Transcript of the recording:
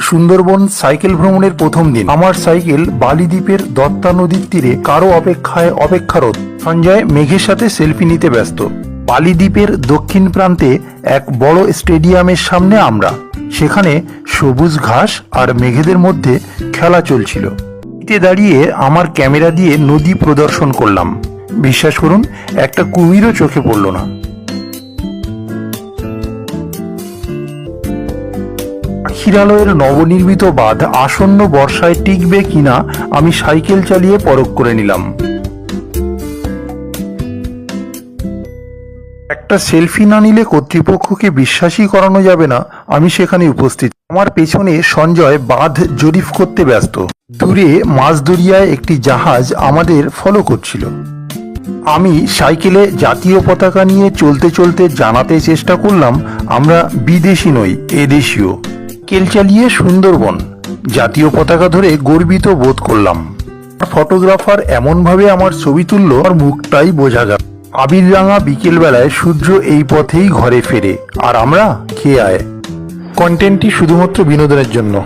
Sundarban cycle ভ্রমণের প্রথম দিন। আমার সাইকেল বালিদ্বীপের দত্তা নদীর তীরে কারো অপেক্ষায় অপেক্ষারত। সঞ্জয় মেঘের সাথে সেলফি নিতে ব্যস্ত। বালিদ্বীপের দক্ষিণ প্রান্তে এক বড় স্টেডিয়ামের সামনে আমরা। সেখানে সবুজ ঘাস আর মেঘেদের মধ্যে খেলা চলছিল। এতে দাঁড়িয়ে আমার ক্যামেরা দিয়ে নদী প্রদর্শন করলাম। বিশ্বাস করুন, একটা কুমিরও চোখে পড়ল না। পাখিরালয়ের নবনির্মিত বাঁধ আসন্ন বর্ষায় টিকবে কিনা আমি সাইকেল চালিয়ে পরখ করে নিলাম। একটা সেলফি না নিলে কর্তৃপক্ষকে বিশ্বাসই করানো যাবে না আমি সেখানে উপস্থিত। আমার পেছনে সঞ্জয় বাঁধ জরিপ করতে ব্যস্ত। দূরে মাঝদরিয়ায় একটি জাহাজ আমাদের ফলো করছিল। আমি সাইকেলে জাতীয় পতাকা নিয়ে চলতে চলতে জানাতে চেষ্টা করলাম আমরা বিদেশি নই, এদেশীয়। সাইকেল চালিয়ে সুন্দরবন জাতীয় পতাকা ধরে গর্বিত বোধ করলাম। ফটোগ্রাফার এমনভাবে আমার ছবি তুলল আর মুখটাই বোঝা গেল। আবিররাঙা বিকেলবেলায় সূর্য এই পথেই ঘরে ফেরে আর আমরা খেয়ে আয়। কন্টেন্টটি শুধুমাত্র বিনোদনের জন্য।